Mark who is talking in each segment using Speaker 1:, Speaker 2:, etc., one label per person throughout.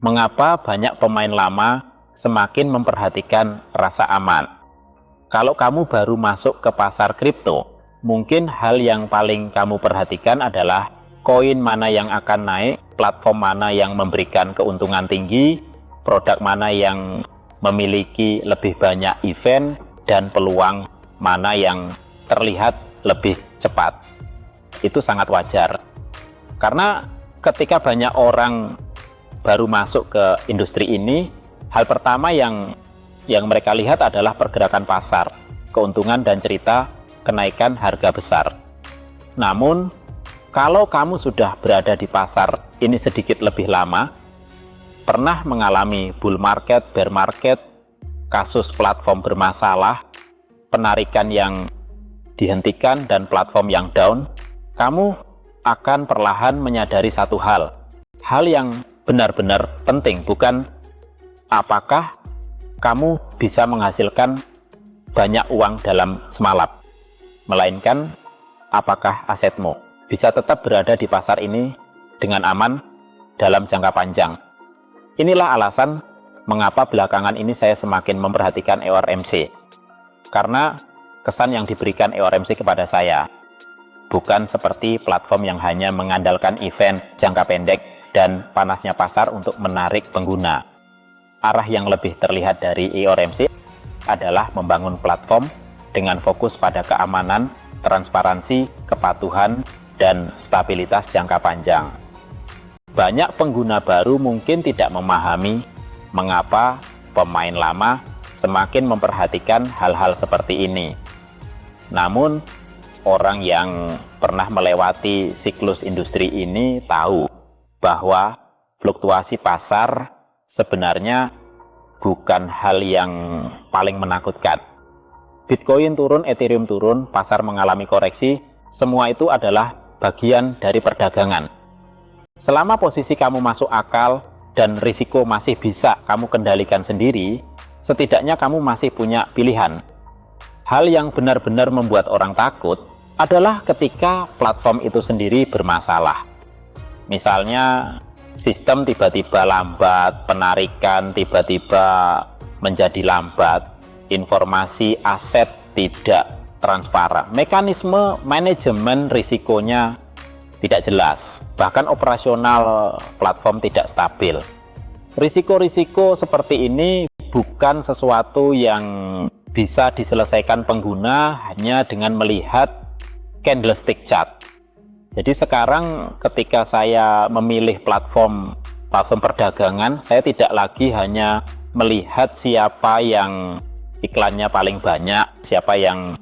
Speaker 1: Mengapa banyak pemain lama semakin memperhatikan rasa aman? Kalau kamu baru masuk ke pasar kripto, mungkin hal yang paling kamu perhatikan adalah koin mana yang akan naik, platform mana yang memberikan keuntungan tinggi, produk mana yang memiliki lebih banyak event, dan peluang mana yang terlihat lebih cepat. Itu sangat wajar. Karena ketika banyak orang baru masuk ke industri ini, hal pertama yang mereka lihat adalah pergerakan pasar, keuntungan dan cerita kenaikan harga besar. Namun, kalau kamu sudah berada di pasar ini sedikit lebih lama, pernah mengalami bull market, bear market, kasus platform bermasalah, penarikan yang dihentikan, dan platform yang down, kamu akan perlahan menyadari satu hal yang benar-benar penting, bukan apakah kamu bisa menghasilkan banyak uang dalam semalam, melainkan apakah asetmu bisa tetap berada di pasar ini dengan aman dalam jangka panjang. Inilah alasan mengapa belakangan ini saya semakin memperhatikan EORMC, karena kesan yang diberikan EORMC kepada saya bukan seperti platform yang hanya mengandalkan event jangka pendek dan panasnya pasar untuk menarik pengguna. Arah yang lebih terlihat dari EORMC adalah membangun platform dengan fokus pada keamanan, transparansi, kepatuhan, dan stabilitas jangka panjang. Banyak pengguna baru mungkin tidak memahami mengapa pemain lama semakin memperhatikan hal-hal seperti ini. Namun, orang yang pernah melewati siklus industri ini tahu bahwa fluktuasi pasar sebenarnya bukan hal yang paling menakutkan. Bitcoin turun, Ethereum turun, pasar mengalami koreksi, semua itu adalah bagian dari perdagangan. Selama posisi kamu masuk akal dan risiko masih bisa kamu kendalikan sendiri, setidaknya kamu masih punya pilihan. Hal yang benar-benar membuat orang takut adalah ketika platform itu sendiri bermasalah. Misalnya, sistem tiba-tiba lambat, penarikan tiba-tiba menjadi lambat, informasi aset tidak transparan, mekanisme manajemen risikonya tidak jelas, bahkan operasional platform tidak stabil. Risiko-risiko seperti ini bukan sesuatu yang bisa diselesaikan pengguna hanya dengan melihat candlestick chart. Jadi sekarang ketika saya memilih platform perdagangan, saya tidak lagi hanya melihat siapa yang iklannya paling banyak, siapa yang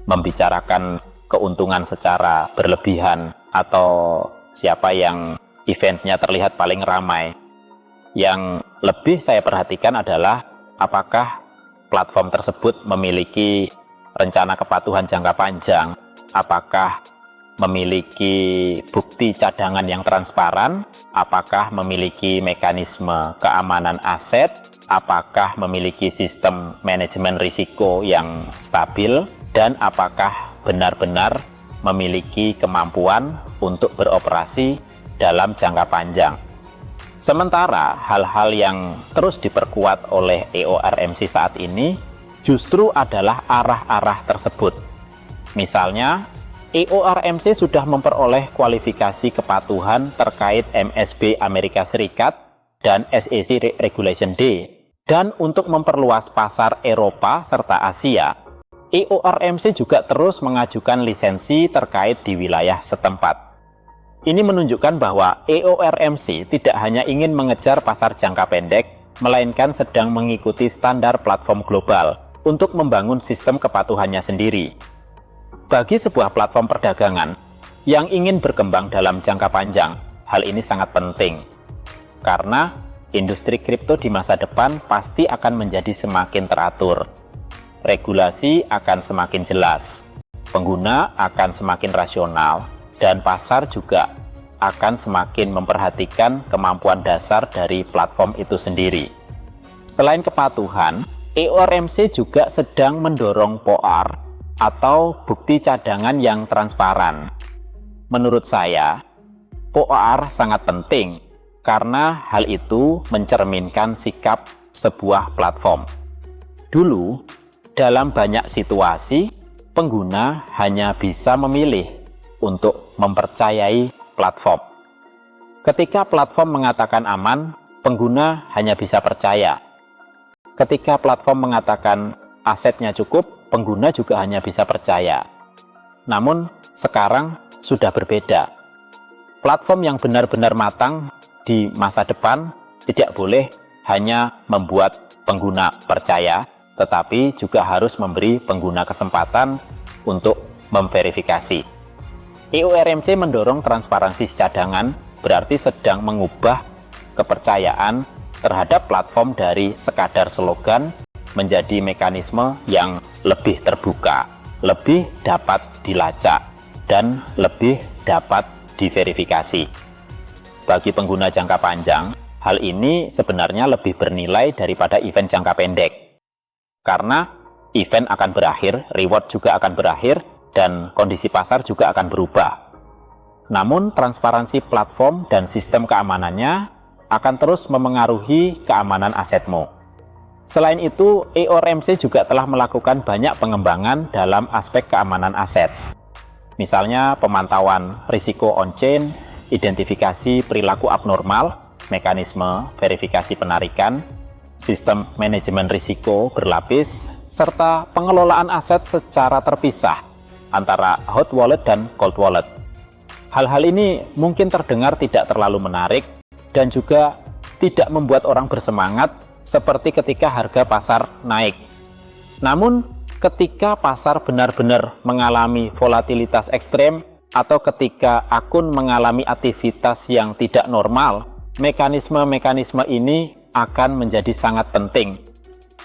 Speaker 1: membicarakan keuntungan secara berlebihan, atau siapa yang eventnya terlihat paling ramai. Yang lebih saya perhatikan adalah apakah platform tersebut memiliki rencana kepatuhan jangka panjang, apakah memiliki bukti cadangan yang transparan, apakah memiliki mekanisme keamanan aset, apakah memiliki sistem manajemen risiko yang stabil, dan apakah benar-benar memiliki kemampuan untuk beroperasi dalam jangka panjang. Sementara hal-hal yang terus diperkuat oleh EORMC saat ini justru adalah arah-arah tersebut. Misalnya, EORMC sudah memperoleh kualifikasi kepatuhan terkait MSB Amerika Serikat dan SEC Regulation D. Dan untuk memperluas pasar Eropa serta Asia, EORMC juga terus mengajukan lisensi terkait di wilayah setempat. Ini menunjukkan bahwa EORMC tidak hanya ingin mengejar pasar jangka pendek, melainkan sedang mengikuti standar platform global untuk membangun sistem kepatuhannya sendiri. Bagi sebuah platform perdagangan yang ingin berkembang dalam jangka panjang, hal ini sangat penting. Karena industri kripto di masa depan pasti akan menjadi semakin teratur. Regulasi akan semakin jelas, pengguna akan semakin rasional, dan pasar juga akan semakin memperhatikan kemampuan dasar dari platform itu sendiri. Selain kepatuhan, EORMC juga sedang mendorong POR atau bukti cadangan yang transparan. Menurut saya, POR sangat penting karena hal itu mencerminkan sikap sebuah platform. Dulu, dalam banyak situasi, pengguna hanya bisa memilih untuk mempercayai platform. Ketika platform mengatakan aman, pengguna hanya bisa percaya. Ketika platform mengatakan asetnya cukup, pengguna juga hanya bisa percaya. Namun, sekarang sudah berbeda. Platform yang benar-benar matang di masa depan tidak boleh hanya membuat pengguna percaya, tetapi juga harus memberi pengguna kesempatan untuk memverifikasi. EORMC mendorong transparansi cadangan, berarti sedang mengubah kepercayaan terhadap platform dari sekadar slogan menjadi mekanisme yang lebih terbuka, lebih dapat dilacak, dan lebih dapat diverifikasi. Bagi pengguna jangka panjang, hal ini sebenarnya lebih bernilai daripada event jangka pendek. Karena event akan berakhir, reward juga akan berakhir, dan kondisi pasar juga akan berubah. Namun, transparansi platform dan sistem keamanannya akan terus memengaruhi keamanan asetmu. Selain itu, EORMC juga telah melakukan banyak pengembangan dalam aspek keamanan aset. Misalnya, pemantauan risiko on-chain, identifikasi perilaku abnormal, mekanisme verifikasi penarikan, sistem manajemen risiko berlapis, serta pengelolaan aset secara terpisah antara hot wallet dan cold wallet. Hal-hal ini mungkin terdengar tidak terlalu menarik dan juga tidak membuat orang bersemangat seperti ketika harga pasar naik. Namun, ketika pasar benar-benar mengalami volatilitas ekstrem atau ketika akun mengalami aktivitas yang tidak normal, mekanisme-mekanisme ini akan menjadi sangat penting.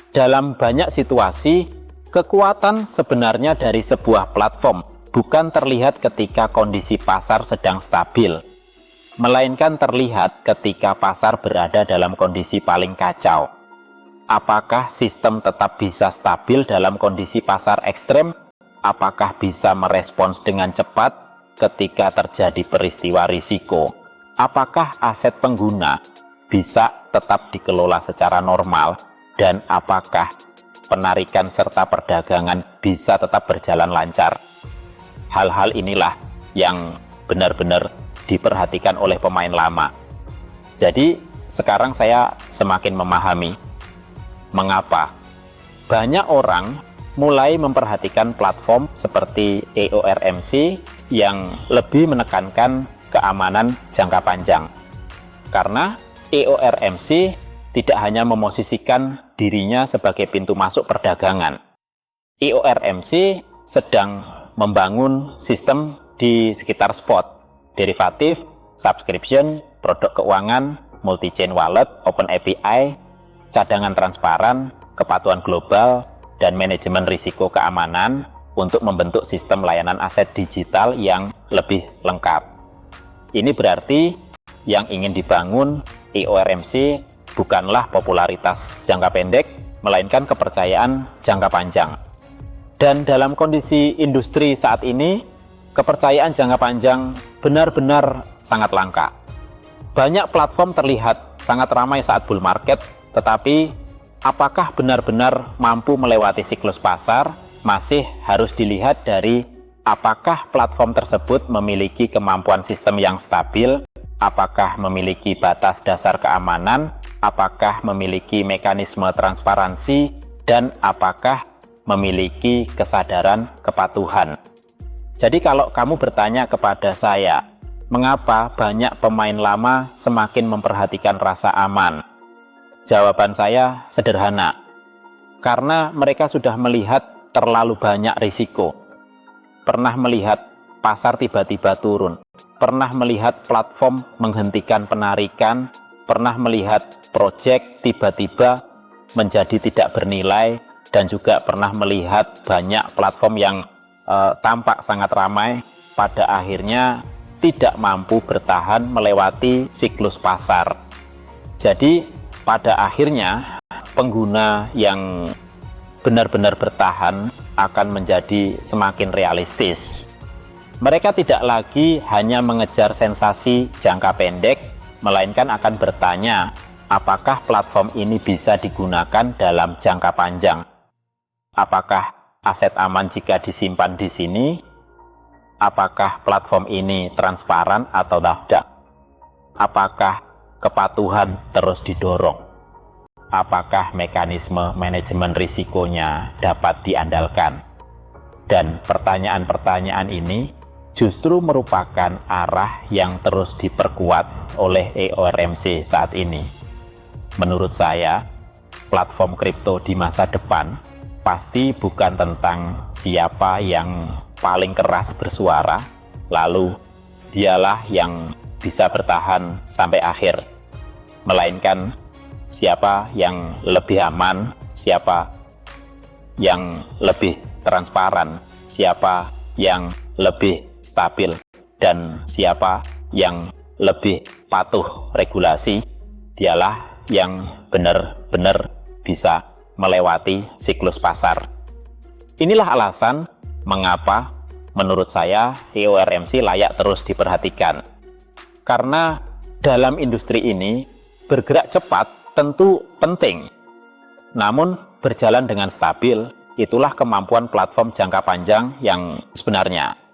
Speaker 1: Dalam banyak situasi, kekuatan sebenarnya dari sebuah platform bukan terlihat ketika kondisi pasar sedang stabil, melainkan terlihat ketika pasar berada dalam kondisi paling kacau. Apakah sistem tetap bisa stabil dalam kondisi pasar ekstrem? Apakah bisa merespons dengan cepat ketika terjadi peristiwa risiko? Apakah aset pengguna bisa tetap dikelola secara normal? Dan apakah penarikan serta perdagangan bisa tetap berjalan lancar? Hal-hal inilah yang benar-benar diperhatikan oleh pemain lama. Jadi, sekarang saya semakin memahami mengapa banyak orang mulai memperhatikan platform seperti EORMC yang lebih menekankan keamanan jangka panjang. Karena EORMC tidak hanya memosisikan dirinya sebagai pintu masuk perdagangan. EORMC sedang membangun sistem di sekitar spot, derivatif, subscription, produk keuangan, multi-chain wallet, open API, cadangan transparan, kepatuhan global, dan manajemen risiko keamanan untuk membentuk sistem layanan aset digital yang lebih lengkap. Ini berarti yang ingin dibangun EORMC bukanlah popularitas jangka pendek, melainkan kepercayaan jangka panjang. Dan dalam kondisi industri saat ini, kepercayaan jangka panjang benar-benar sangat langka. Banyak platform terlihat sangat ramai saat bull market, tetapi apakah benar-benar mampu melewati siklus pasar masih harus dilihat dari apakah platform tersebut memiliki kemampuan sistem yang stabil, apakah memiliki batas dasar keamanan, apakah memiliki mekanisme transparansi, dan apakah memiliki kesadaran kepatuhan. Jadi kalau kamu bertanya kepada saya, mengapa banyak pemain lama semakin memperhatikan rasa aman? Jawaban saya sederhana, karena mereka sudah melihat terlalu banyak risiko. Pernah melihat pasar tiba-tiba turun, pernah melihat platform menghentikan penarikan, pernah melihat proyek tiba-tiba menjadi tidak bernilai, dan juga pernah melihat banyak platform yang tampak sangat ramai, pada akhirnya tidak mampu bertahan melewati siklus pasar. Jadi pada akhirnya pengguna yang benar-benar bertahan akan menjadi semakin realistis. Mereka tidak lagi hanya mengejar sensasi jangka pendek, melainkan akan bertanya, apakah platform ini bisa digunakan dalam jangka panjang? Apakah aset aman jika disimpan di sini? Apakah platform ini transparan atau tidak? Apakah kepatuhan terus didorong? Apakah mekanisme manajemen risikonya dapat diandalkan? Dan pertanyaan-pertanyaan ini justru merupakan arah yang terus diperkuat oleh EORMC saat ini. Menurut saya, platform kripto di masa depan pasti bukan tentang siapa yang paling keras bersuara, lalu dialah yang bisa bertahan sampai akhir, melainkan siapa yang lebih aman, siapa yang lebih transparan, siapa yang lebih stabil, dan siapa yang lebih patuh regulasi, dialah yang benar-benar bisa melewati siklus pasar. Inilah alasan mengapa menurut saya EORMC layak terus diperhatikan. Karena dalam industri ini bergerak cepat tentu penting. Namun berjalan dengan stabil, itulah kemampuan platform jangka panjang yang sebenarnya.